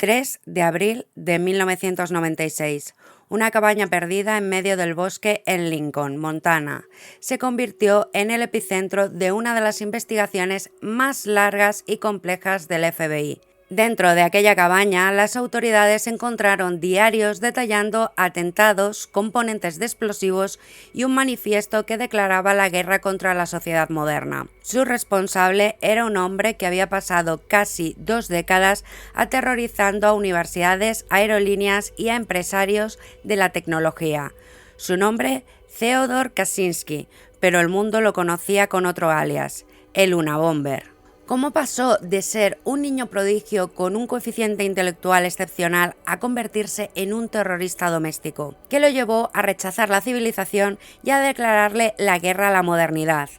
3 de abril de 1996. Una cabaña perdida en medio del bosque en Lincoln, Montana, se convirtió en el epicentro de una de las investigaciones más largas y complejas del FBI. Dentro de aquella cabaña, las autoridades encontraron diarios detallando atentados, componentes de explosivos y un manifiesto que declaraba la guerra contra la sociedad moderna. Su responsable era un hombre que había pasado casi 2 décadas aterrorizando a universidades, aerolíneas y a empresarios de la tecnología. Su nombre, Theodore Kaczynski, pero el mundo lo conocía con otro alias, el Unabomber. ¿Cómo pasó de ser un niño prodigio con un coeficiente intelectual excepcional a convertirse en un terrorista doméstico? ¿Qué lo llevó a rechazar la civilización y a declararle la guerra a la modernidad?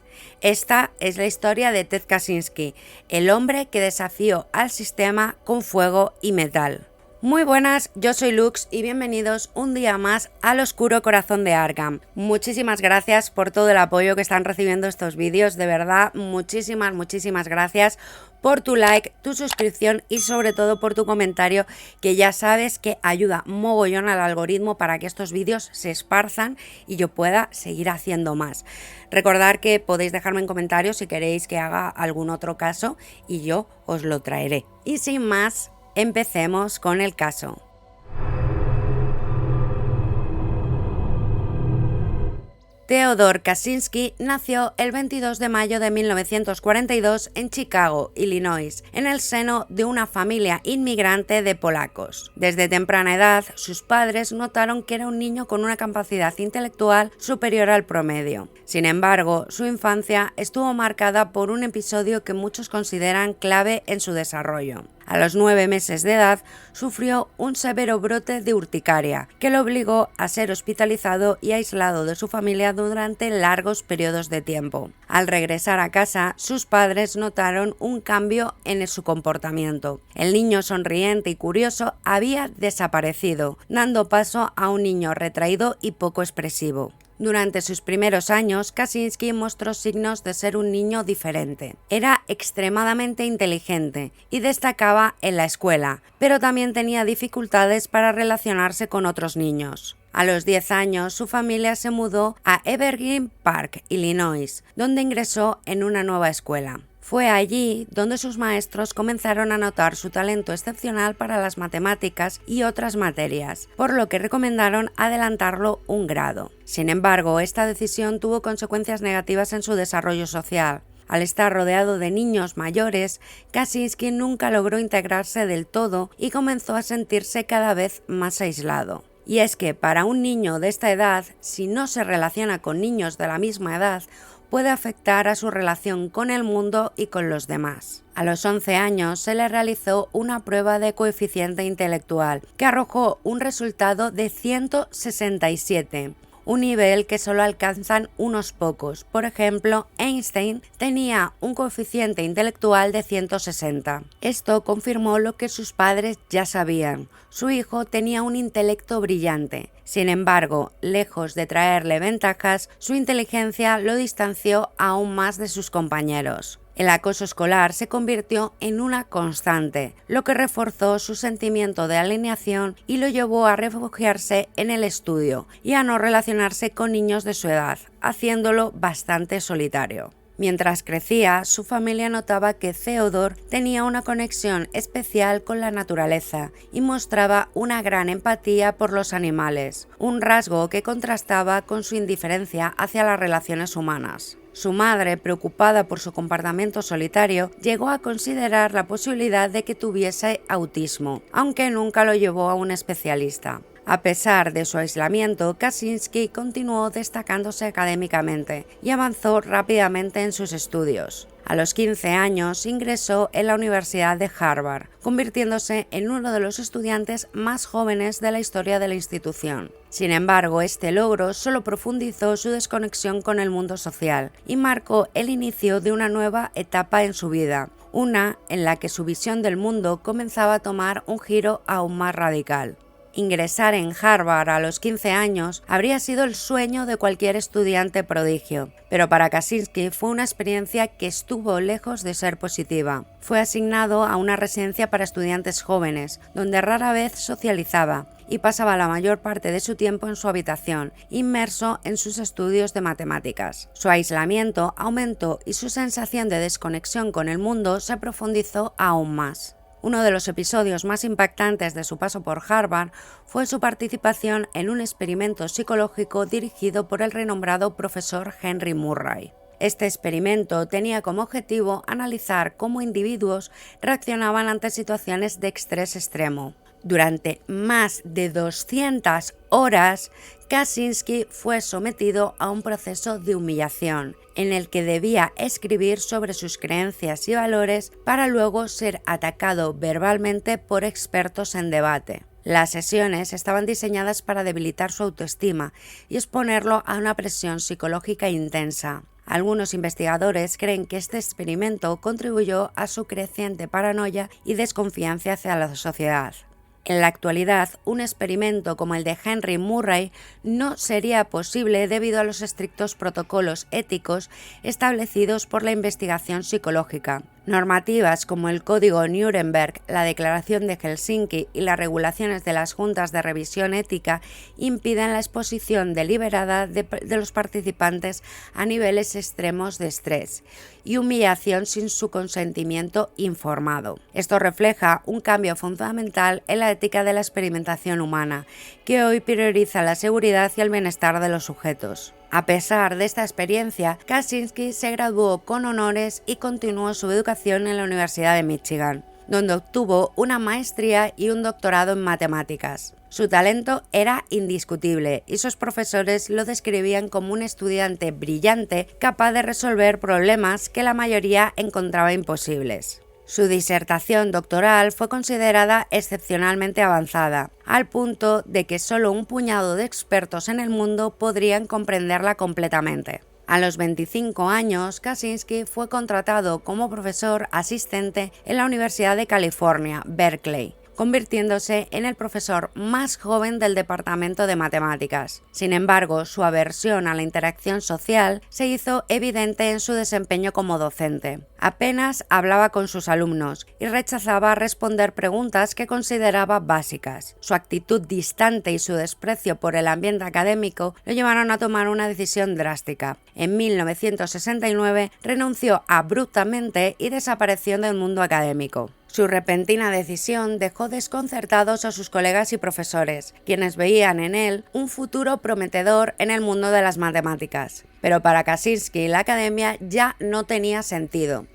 Esta es la historia de Ted Kaczynski, el hombre que desafió al sistema con fuego y metal. Muy buenas, yo soy Lux y bienvenidos un día más al oscuro corazón de Arkham. Muchísimas gracias por todo el apoyo que están recibiendo estos vídeos, de verdad, muchísimas gracias por tu like, tu suscripción y sobre todo por tu comentario, que ya sabes que ayuda mogollón al algoritmo para que estos vídeos se esparzan y yo pueda seguir haciendo más. Recordad que podéis dejarme en comentarios si queréis que haga algún otro caso y yo os lo traeré. Y sin más, empecemos con el caso. Theodore Kaczynski nació el 22 de mayo de 1942 en Chicago, Illinois, en el seno de una familia inmigrante de polacos. Desde temprana edad, sus padres notaron que era un niño con una capacidad intelectual superior al promedio. Sin embargo, su infancia estuvo marcada por un episodio que muchos consideran clave en su desarrollo. A los 9 meses de edad, sufrió un severo brote de urticaria, que lo obligó a ser hospitalizado y aislado de su familia durante largos periodos de tiempo. Al regresar a casa, sus padres notaron un cambio en su comportamiento. El niño sonriente y curioso había desaparecido, dando paso a un niño retraído y poco expresivo. Durante sus primeros años, Kaczynski mostró signos de ser un niño diferente. Era extremadamente inteligente y destacaba en la escuela, pero también tenía dificultades para relacionarse con otros niños. A los 10 años, su familia se mudó a Evergreen Park, Illinois, donde ingresó en una nueva escuela. Fue allí donde sus maestros comenzaron a notar su talento excepcional para las matemáticas y otras materias, por lo que recomendaron adelantarlo un grado. Sin embargo, esta decisión tuvo consecuencias negativas en su desarrollo social. Al estar rodeado de niños mayores, Kaczynski nunca logró integrarse del todo y comenzó a sentirse cada vez más aislado. Y es que para un niño de esta edad, si no se relaciona con niños de la misma edad, puede afectar a su relación con el mundo y con los demás. A los 11 años se le realizó una prueba de coeficiente intelectual que arrojó un resultado de 167. Un nivel que solo alcanzan unos pocos. Por ejemplo, Einstein tenía un coeficiente intelectual de 160. Esto confirmó lo que sus padres ya sabían. Su hijo tenía un intelecto brillante. Sin embargo, lejos de traerle ventajas, su inteligencia lo distanció aún más de sus compañeros. El acoso escolar se convirtió en una constante, lo que reforzó su sentimiento de alienación y lo llevó a refugiarse en el estudio y a no relacionarse con niños de su edad, haciéndolo bastante solitario. Mientras crecía, su familia notaba que Theodore tenía una conexión especial con la naturaleza y mostraba una gran empatía por los animales, un rasgo que contrastaba con su indiferencia hacia las relaciones humanas. Su madre, preocupada por su comportamiento solitario, llegó a considerar la posibilidad de que tuviese autismo, aunque nunca lo llevó a un especialista. A pesar de su aislamiento, Kaczynski continuó destacándose académicamente y avanzó rápidamente en sus estudios. A los 15 años ingresó en la Universidad de Harvard, convirtiéndose en uno de los estudiantes más jóvenes de la historia de la institución. Sin embargo, este logro solo profundizó su desconexión con el mundo social y marcó el inicio de una nueva etapa en su vida, una en la que su visión del mundo comenzaba a tomar un giro aún más radical. Ingresar en Harvard a los 15 años habría sido el sueño de cualquier estudiante prodigio, pero para Kaczynski fue una experiencia que estuvo lejos de ser positiva. Fue asignado a una residencia para estudiantes jóvenes, donde rara vez socializaba, y pasaba la mayor parte de su tiempo en su habitación, inmerso en sus estudios de matemáticas. Su aislamiento aumentó y su sensación de desconexión con el mundo se profundizó aún más. Uno de los episodios más impactantes de su paso por Harvard fue su participación en un experimento psicológico dirigido por el renombrado profesor Henry Murray. Este experimento tenía como objetivo analizar cómo individuos reaccionaban ante situaciones de estrés extremo. Durante más de 200 horas, Kaczynski fue sometido a un proceso de humillación, en el que debía escribir sobre sus creencias y valores para luego ser atacado verbalmente por expertos en debate. Las sesiones estaban diseñadas para debilitar su autoestima y exponerlo a una presión psicológica intensa. Algunos investigadores creen que este experimento contribuyó a su creciente paranoia y desconfianza hacia la sociedad. En la actualidad, un experimento como el de Henry Murray no sería posible debido a los estrictos protocolos éticos establecidos por la investigación psicológica. Normativas como el Código Nuremberg, la Declaración de Helsinki y las regulaciones de las juntas de revisión ética impiden la exposición deliberada de los participantes a niveles extremos de estrés y humillación sin su consentimiento informado. Esto refleja un cambio fundamental en la ética de la experimentación humana, que hoy prioriza la seguridad y el bienestar de los sujetos. A pesar de esta experiencia, Kaczynski se graduó con honores y continuó su educación en la Universidad de Michigan, donde obtuvo una maestría y un doctorado en matemáticas. Su talento era indiscutible y sus profesores lo describían como un estudiante brillante capaz de resolver problemas que la mayoría encontraba imposibles. Su disertación doctoral fue considerada excepcionalmente avanzada, al punto de que solo un puñado de expertos en el mundo podrían comprenderla completamente. A los 25 años, Kaczynski fue contratado como profesor asistente en la Universidad de California, Berkeley, convirtiéndose en el profesor más joven del departamento de matemáticas. Sin embargo, su aversión a la interacción social se hizo evidente en su desempeño como docente. Apenas hablaba con sus alumnos y rechazaba responder preguntas que consideraba básicas. Su actitud distante y su desprecio por el ambiente académico lo llevaron a tomar una decisión drástica. En 1969 renunció abruptamente y desapareció del mundo académico. Su repentina decisión dejó desconcertados a sus colegas y profesores, quienes veían en él un futuro prometedor en el mundo de las matemáticas. Pero para Kaczynski la academia ya no tenía sentido.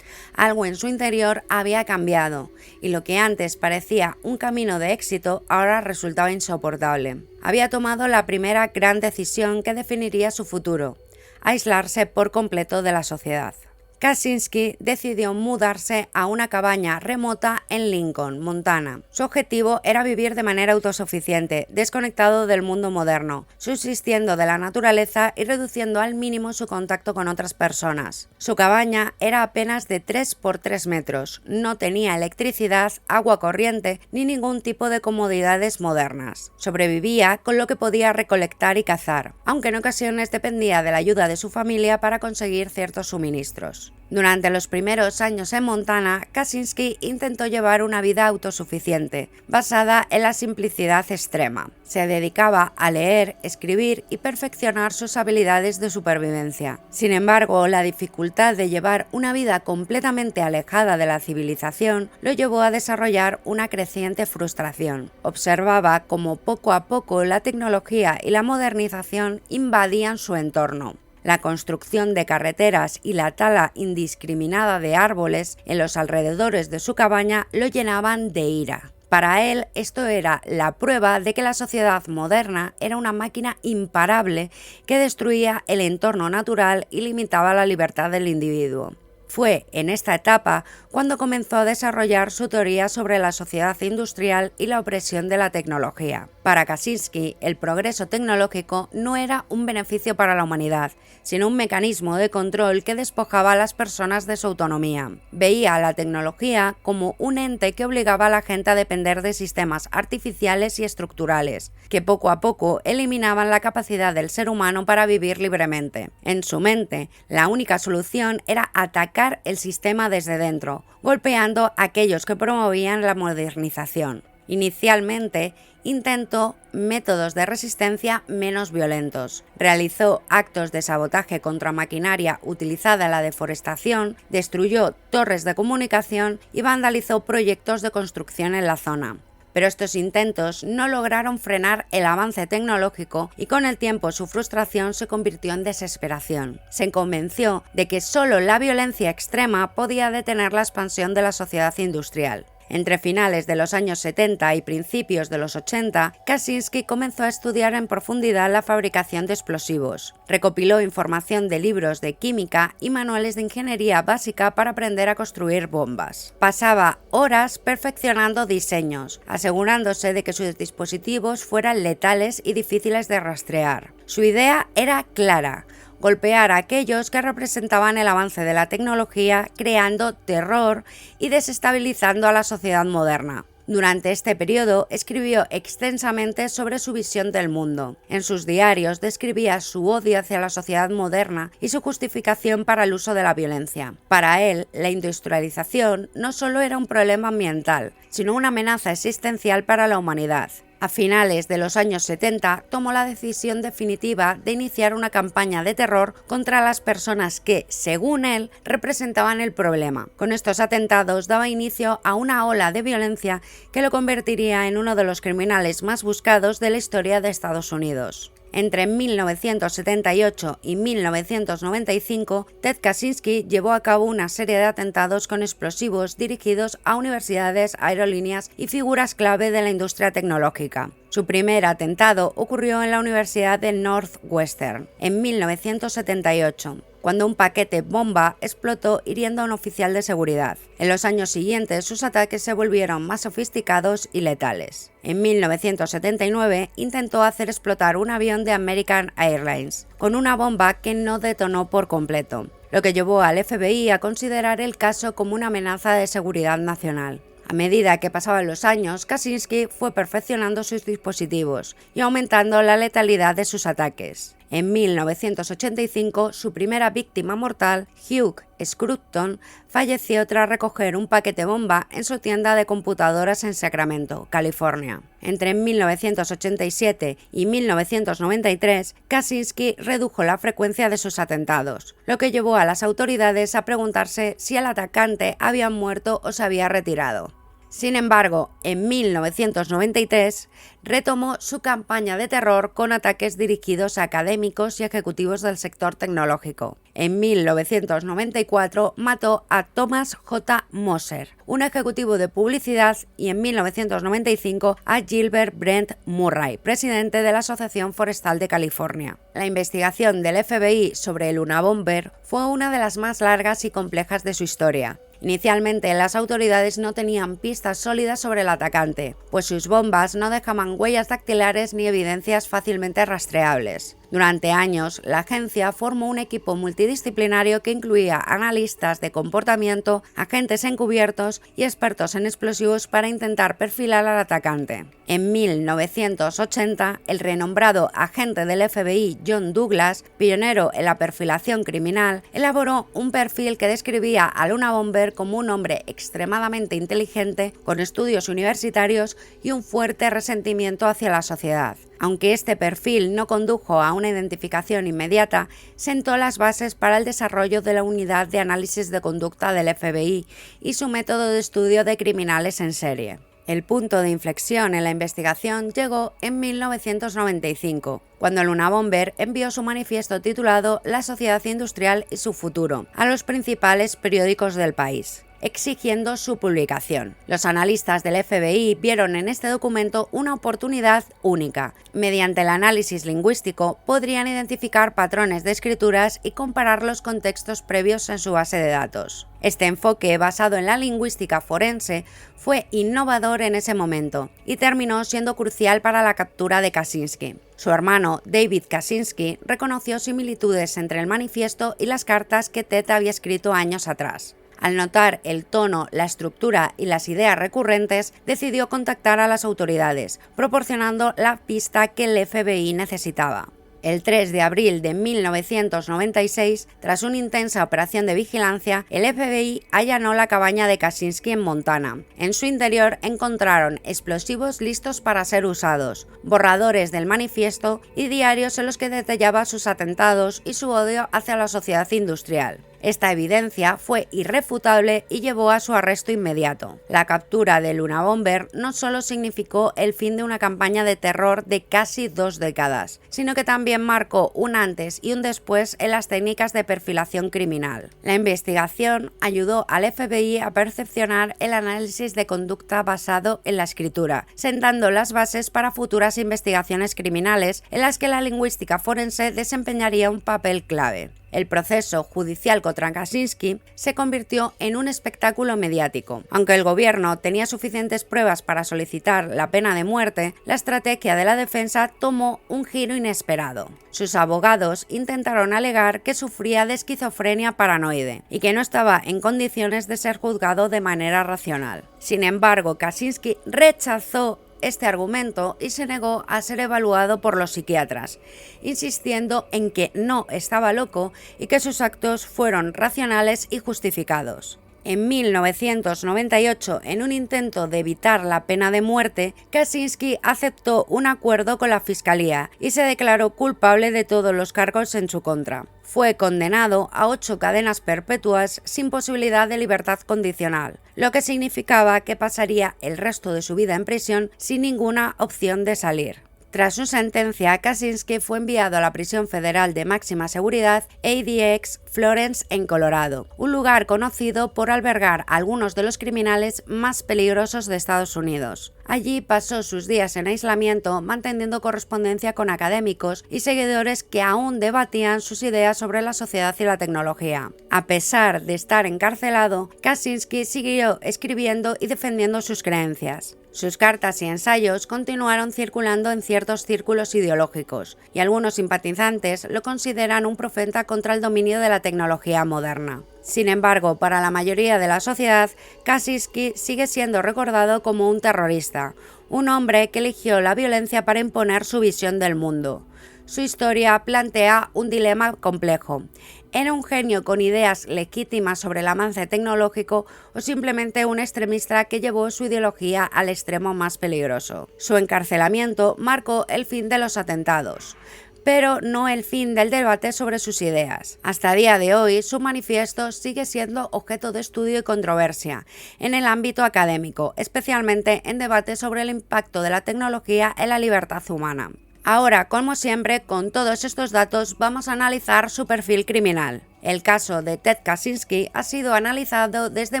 Algo en su interior había cambiado, y lo que antes parecía un camino de éxito ahora resultaba insoportable. Había tomado la primera gran decisión que definiría su futuro: aislarse por completo de la sociedad. Kaczynski decidió mudarse a una cabaña remota en Lincoln, Montana. Su objetivo era vivir de manera autosuficiente, desconectado del mundo moderno, subsistiendo de la naturaleza y reduciendo al mínimo su contacto con otras personas. Su cabaña era apenas de 3 por 3 metros, no tenía electricidad, agua corriente ni ningún tipo de comodidades modernas. Sobrevivía con lo que podía recolectar y cazar, aunque en ocasiones dependía de la ayuda de su familia para conseguir ciertos suministros. Durante los primeros años en Montana, Kaczynski intentó llevar una vida autosuficiente, basada en la simplicidad extrema. Se dedicaba a leer, escribir y perfeccionar sus habilidades de supervivencia. Sin embargo, la dificultad de llevar una vida completamente alejada de la civilización lo llevó a desarrollar una creciente frustración. Observaba cómo poco a poco la tecnología y la modernización invadían su entorno. La construcción de carreteras y la tala indiscriminada de árboles en los alrededores de su cabaña lo llenaban de ira. Para él, esto era la prueba de que la sociedad moderna era una máquina imparable que destruía el entorno natural y limitaba la libertad del individuo. Fue en esta etapa cuando comenzó a desarrollar su teoría sobre la sociedad industrial y la opresión de la tecnología. Para Kaczynski, el progreso tecnológico no era un beneficio para la humanidad, sino un mecanismo de control que despojaba a las personas de su autonomía. Veía a la tecnología como un ente que obligaba a la gente a depender de sistemas artificiales y estructurales, que poco a poco eliminaban la capacidad del ser humano para vivir libremente. En su mente, la única solución era atacar el sistema desde dentro, golpeando a aquellos que promovían la modernización. Inicialmente, intentó métodos de resistencia menos violentos. Realizó actos de sabotaje contra maquinaria utilizada en la deforestación, destruyó torres de comunicación y vandalizó proyectos de construcción en la zona. Pero estos intentos no lograron frenar el avance tecnológico y con el tiempo su frustración se convirtió en desesperación. Se convenció de que solo la violencia extrema podía detener la expansión de la sociedad industrial. Entre finales de los años 70 y principios de los 80, Kaczynski comenzó a estudiar en profundidad la fabricación de explosivos. Recopiló información de libros de química y manuales de ingeniería básica para aprender a construir bombas. Pasaba horas perfeccionando diseños, asegurándose de que sus dispositivos fueran letales y difíciles de rastrear. Su idea era clara: golpear a aquellos que representaban el avance de la tecnología, creando terror y desestabilizando a la sociedad moderna. Durante este periodo escribió extensamente sobre su visión del mundo. En sus diarios describía su odio hacia la sociedad moderna y su justificación para el uso de la violencia. Para él, la industrialización no solo era un problema ambiental, sino una amenaza existencial para la humanidad. A finales de los años 70 tomó la decisión definitiva de iniciar una campaña de terror contra las personas que, según él, representaban el problema. Con estos atentados daba inicio a una ola de violencia que lo convertiría en uno de los criminales más buscados de la historia de Estados Unidos. Entre 1978 y 1995, Ted Kaczynski llevó a cabo una serie de atentados con explosivos dirigidos a universidades, aerolíneas y figuras clave de la industria tecnológica. Su primer atentado ocurrió en la Universidad de Northwestern en 1978, cuando un paquete bomba explotó hiriendo a un oficial de seguridad. En los años siguientes, sus ataques se volvieron más sofisticados y letales. En 1979, intentó hacer explotar un avión de American Airlines con una bomba que no detonó por completo, lo que llevó al FBI a considerar el caso como una amenaza de seguridad nacional. A medida que pasaban los años, Kaczynski fue perfeccionando sus dispositivos y aumentando la letalidad de sus ataques. En 1985, su primera víctima mortal, Hugh Scruton, falleció tras recoger un paquete bomba en su tienda de computadoras en Sacramento, California. Entre 1987 y 1993, Kaczynski redujo la frecuencia de sus atentados, lo que llevó a las autoridades a preguntarse si el atacante había muerto o se había retirado. Sin embargo, en 1993 retomó su campaña de terror con ataques dirigidos a académicos y ejecutivos del sector tecnológico. En 1994 mató a Thomas J. Moser, un ejecutivo de publicidad, y en 1995 a Gilbert Brent Murray, presidente de la Asociación Forestal de California. La investigación del FBI sobre el Unabomber fue una de las más largas y complejas de su historia. Inicialmente, las autoridades no tenían pistas sólidas sobre el atacante, pues sus bombas no dejaban huellas dactilares ni evidencias fácilmente rastreables. Durante años, la agencia formó un equipo multidisciplinario que incluía analistas de comportamiento, agentes encubiertos y expertos en explosivos para intentar perfilar al atacante. En 1980, el renombrado agente del FBI John Douglas, pionero en la perfilación criminal, elaboró un perfil que describía al Unabomber como un hombre extremadamente inteligente, con estudios universitarios y un fuerte resentimiento hacia la sociedad. Aunque este perfil no condujo a una identificación inmediata, sentó las bases para el desarrollo de la unidad de análisis de conducta del FBI y su método de estudio de criminales en serie. El punto de inflexión en la investigación llegó en 1995, cuando el Unabomber envió su manifiesto titulado La sociedad industrial y su futuro a los principales periódicos del país. exigiendo su publicación. Los analistas del FBI vieron en este documento una oportunidad única. Mediante el análisis lingüístico podrían identificar patrones de escrituras y compararlos con textos previos en su base de datos. Este enfoque, basado en la lingüística forense, fue innovador en ese momento y terminó siendo crucial para la captura de Kaczynski. Su hermano, David Kaczynski, reconoció similitudes entre el manifiesto y las cartas que Ted había escrito años atrás. Al notar el tono, la estructura y las ideas recurrentes, decidió contactar a las autoridades, proporcionando la pista que el FBI necesitaba. El 3 de abril de 1996, tras una intensa operación de vigilancia, el FBI allanó la cabaña de Kaczynski en Montana. En su interior encontraron explosivos listos para ser usados, borradores del manifiesto y diarios en los que detallaba sus atentados y su odio hacia la sociedad industrial. Esta evidencia fue irrefutable y llevó a su arresto inmediato. La captura del Unabomber no solo significó el fin de una campaña de terror de casi 2 décadas, sino que también marcó un antes y un después en las técnicas de perfilación criminal. La investigación ayudó al FBI a perfeccionar el análisis de conducta basado en la escritura, sentando las bases para futuras investigaciones criminales en las que la lingüística forense desempeñaría un papel clave. El proceso judicial contra Kaczynski se convirtió en un espectáculo mediático. Aunque el gobierno tenía suficientes pruebas para solicitar la pena de muerte, la estrategia de la defensa tomó un giro inesperado. Sus abogados intentaron alegar que sufría de esquizofrenia paranoide y que no estaba en condiciones de ser juzgado de manera racional. Sin embargo, Kaczynski rechazó este argumento y se negó a ser evaluado por los psiquiatras, insistiendo en que no estaba loco y que sus actos fueron racionales y justificados. En 1998, en un intento de evitar la pena de muerte, Kaczynski aceptó un acuerdo con la fiscalía y se declaró culpable de todos los cargos en su contra. Fue condenado a 8 cadenas perpetuas sin posibilidad de libertad condicional, lo que significaba que pasaría el resto de su vida en prisión sin ninguna opción de salir. Tras su sentencia, Kaczynski fue enviado a la prisión federal de máxima seguridad ADX Florence en Colorado, un lugar conocido por albergar a algunos de los criminales más peligrosos de Estados Unidos. Allí pasó sus días en aislamiento, manteniendo correspondencia con académicos y seguidores que aún debatían sus ideas sobre la sociedad y la tecnología. A pesar de estar encarcelado, Kaczynski siguió escribiendo y defendiendo sus creencias. Sus cartas y ensayos continuaron circulando en ciertos círculos ideológicos, y algunos simpatizantes lo consideran un profeta contra el dominio de la tecnología moderna. Sin embargo, para la mayoría de la sociedad, Kaczynski sigue siendo recordado como un terrorista, un hombre que eligió la violencia para imponer su visión del mundo. Su historia plantea un dilema complejo. ¿Era un genio con ideas legítimas sobre el avance tecnológico o simplemente un extremista que llevó su ideología al extremo más peligroso? Su encarcelamiento marcó el fin de los atentados, pero no el fin del debate sobre sus ideas. Hasta el día de hoy, su manifiesto sigue siendo objeto de estudio y controversia en el ámbito académico, especialmente en debates sobre el impacto de la tecnología en la libertad humana. Ahora, como siempre, con todos estos datos vamos a analizar su perfil criminal. El caso de Ted Kaczynski ha sido analizado desde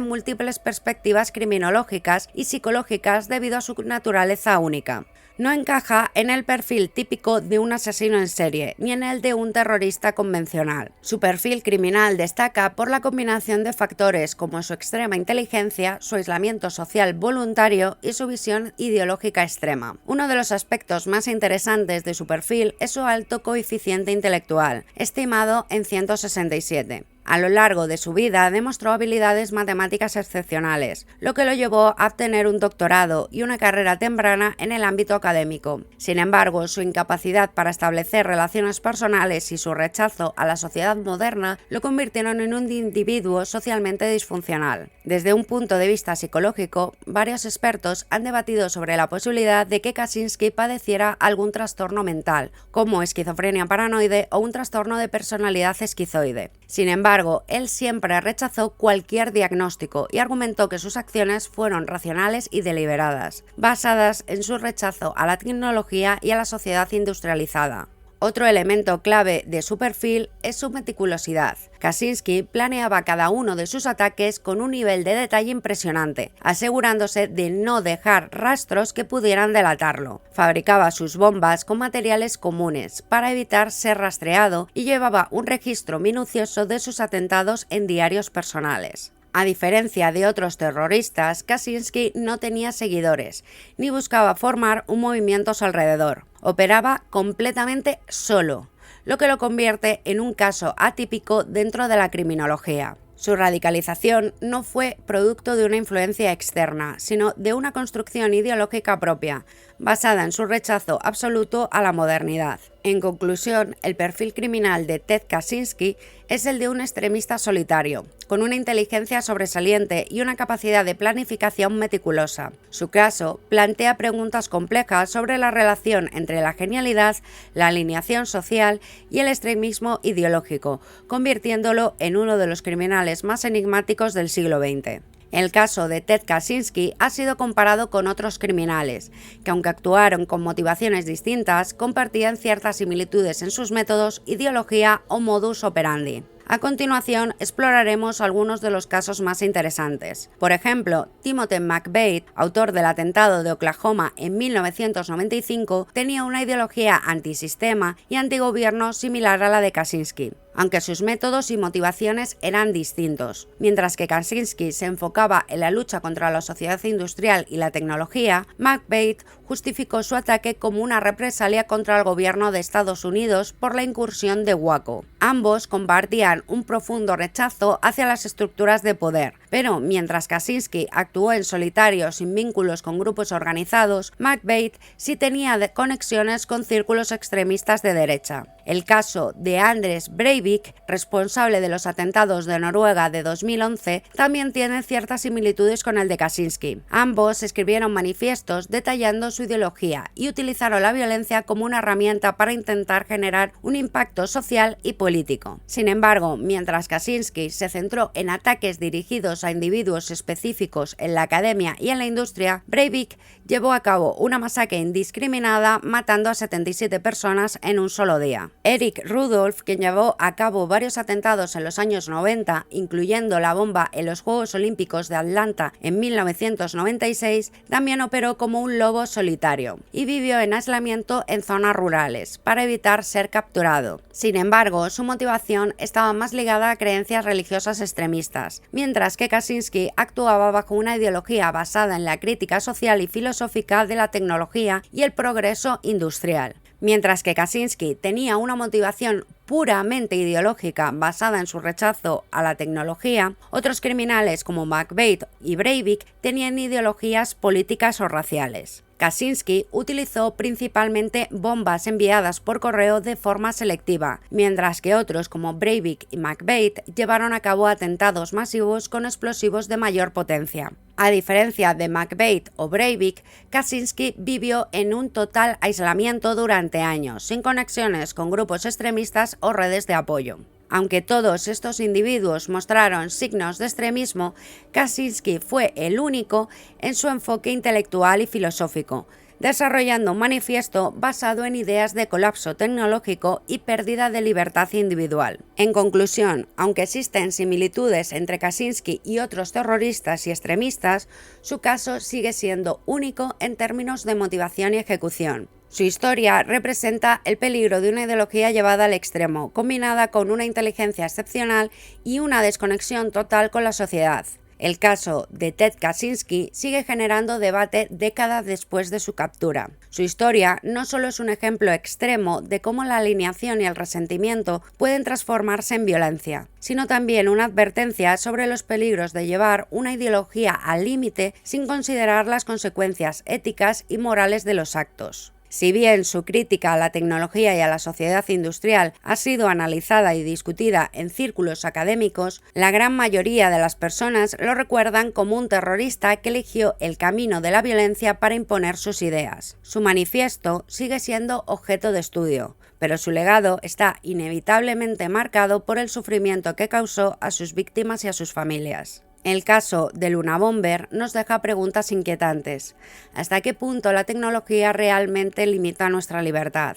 múltiples perspectivas criminológicas y psicológicas debido a su naturaleza única. No encaja en el perfil típico de un asesino en serie, ni en el de un terrorista convencional. Su perfil criminal destaca por la combinación de factores como su extrema inteligencia, su aislamiento social voluntario y su visión ideológica extrema. Uno de los aspectos más interesantes de su perfil es su alto coeficiente intelectual, estimado en 167. A lo largo de su vida demostró habilidades matemáticas excepcionales, lo que lo llevó a obtener un doctorado y una carrera temprana en el ámbito académico. Sin embargo, su incapacidad para establecer relaciones personales y su rechazo a la sociedad moderna lo convirtieron en un individuo socialmente disfuncional. Desde un punto de vista psicológico, varios expertos han debatido sobre la posibilidad de que Kaczynski padeciera algún trastorno mental, como esquizofrenia paranoide o un trastorno de personalidad esquizoide. Sin embargo, él siempre rechazó cualquier diagnóstico y argumentó que sus acciones fueron racionales y deliberadas, basadas en su rechazo a la tecnología y a la sociedad industrializada. Otro elemento clave de su perfil es su meticulosidad. Kaczynski planeaba cada uno de sus ataques con un nivel de detalle impresionante, asegurándose de no dejar rastros que pudieran delatarlo. Fabricaba sus bombas con materiales comunes para evitar ser rastreado y llevaba un registro minucioso de sus atentados en diarios personales. A diferencia de otros terroristas, Kaczynski no tenía seguidores, ni buscaba formar un movimiento a su alrededor. Operaba completamente solo, lo que lo convierte en un caso atípico dentro de la criminología. Su radicalización no fue producto de una influencia externa, sino de una construcción ideológica propia, basada en su rechazo absoluto a la modernidad. En conclusión, el perfil criminal de Ted Kaczynski es el de un extremista solitario, con una inteligencia sobresaliente y una capacidad de planificación meticulosa. Su caso plantea preguntas complejas sobre la relación entre la genialidad, la alineación social y el extremismo ideológico, convirtiéndolo en uno de los criminales más enigmáticos del siglo XX. El caso de Ted Kaczynski ha sido comparado con otros criminales, que aunque actuaron con motivaciones distintas, compartían ciertas similitudes en sus métodos, ideología o modus operandi. A continuación, exploraremos algunos de los casos más interesantes. Por ejemplo, Timothy McVeigh, autor del atentado de Oklahoma en 1995, tenía una ideología antisistema y antigobierno similar a la de Kaczynski, aunque sus métodos y motivaciones eran distintos. Mientras que Kaczynski se enfocaba en la lucha contra la sociedad industrial y la tecnología, McVeigh justificó su ataque como una represalia contra el gobierno de Estados Unidos por la incursión de Waco. Ambos compartían un profundo rechazo hacia las estructuras de poder, pero mientras Kaczynski actuó en solitario sin vínculos con grupos organizados, McVeigh sí tenía conexiones con círculos extremistas de derecha. El caso de Anders Breivik, responsable de los atentados de Noruega de 2011, también tiene ciertas similitudes con el de Kaczynski. Ambos escribieron manifiestos detallando su ideología y utilizaron la violencia como una herramienta para intentar generar un impacto social y político. Sin embargo, mientras Kaczynski se centró en ataques dirigidos a individuos específicos en la academia y en la industria, Breivik llevó a cabo una masacre indiscriminada matando a 77 personas en un solo día. Eric Rudolph, quien llevó a cabo varios atentados en los años 90, incluyendo la bomba en los Juegos Olímpicos de Atlanta en 1996, también operó como un lobo solitario y vivió en aislamiento en zonas rurales para evitar ser capturado. Sin embargo, su motivación estaba más ligada a creencias religiosas extremistas, mientras que Kaczynski actuaba bajo una ideología basada en la crítica social y filosófica de la tecnología y el progreso industrial. Mientras que Kaczynski tenía una motivación puramente ideológica basada en su rechazo a la tecnología, otros criminales como McVeigh y Breivik tenían ideologías políticas o raciales. Kaczynski utilizó principalmente bombas enviadas por correo de forma selectiva, mientras que otros como Breivik y McVeigh llevaron a cabo atentados masivos con explosivos de mayor potencia. A diferencia de McVeigh o Breivik, Kaczynski vivió en un total aislamiento durante años, sin conexiones con grupos extremistas o redes de apoyo. Aunque todos estos individuos mostraron signos de extremismo, Kaczynski fue el único en su enfoque intelectual y filosófico, desarrollando un manifiesto basado en ideas de colapso tecnológico y pérdida de libertad individual. En conclusión, aunque existen similitudes entre Kaczynski y otros terroristas y extremistas, su caso sigue siendo único en términos de motivación y ejecución. Su historia representa el peligro de una ideología llevada al extremo, combinada con una inteligencia excepcional y una desconexión total con la sociedad. El caso de Ted Kaczynski sigue generando debate décadas después de su captura. Su historia no solo es un ejemplo extremo de cómo la alineación y el resentimiento pueden transformarse en violencia, sino también una advertencia sobre los peligros de llevar una ideología al límite sin considerar las consecuencias éticas y morales de los actos. Si bien su crítica a la tecnología y a la sociedad industrial ha sido analizada y discutida en círculos académicos, la gran mayoría de las personas lo recuerdan como un terrorista que eligió el camino de la violencia para imponer sus ideas. Su manifiesto sigue siendo objeto de estudio, pero su legado está inevitablemente marcado por el sufrimiento que causó a sus víctimas y a sus familias. El caso del Unabomber nos deja preguntas inquietantes. ¿Hasta qué punto la tecnología realmente limita nuestra libertad?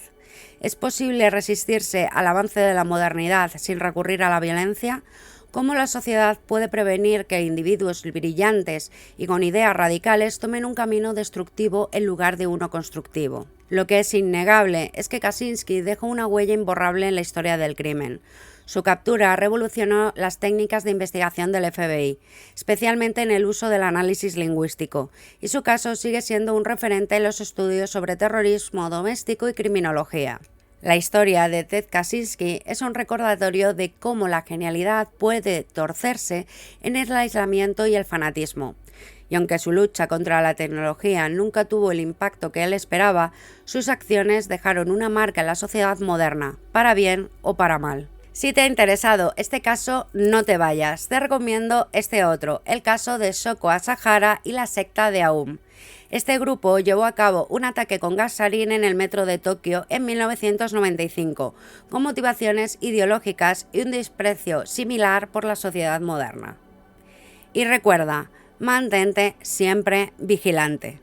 ¿Es posible resistirse al avance de la modernidad sin recurrir a la violencia? ¿Cómo la sociedad puede prevenir que individuos brillantes y con ideas radicales tomen un camino destructivo en lugar de uno constructivo? Lo que es innegable es que Kaczynski dejó una huella imborrable en la historia del crimen. Su captura revolucionó las técnicas de investigación del FBI, especialmente en el uso del análisis lingüístico, y su caso sigue siendo un referente en los estudios sobre terrorismo doméstico y criminología. La historia de Ted Kaczynski es un recordatorio de cómo la genialidad puede torcerse en el aislamiento y el fanatismo. Y aunque su lucha contra la tecnología nunca tuvo el impacto que él esperaba, sus acciones dejaron una marca en la sociedad moderna, para bien o para mal. Si te ha interesado este caso, no te vayas. Te recomiendo este otro, el caso de Shoko Asahara y la secta de Aum. Este grupo llevó a cabo un ataque con gas sarín en el metro de Tokio en 1995, con motivaciones ideológicas y un desprecio similar por la sociedad moderna. Y recuerda, mantente siempre vigilante.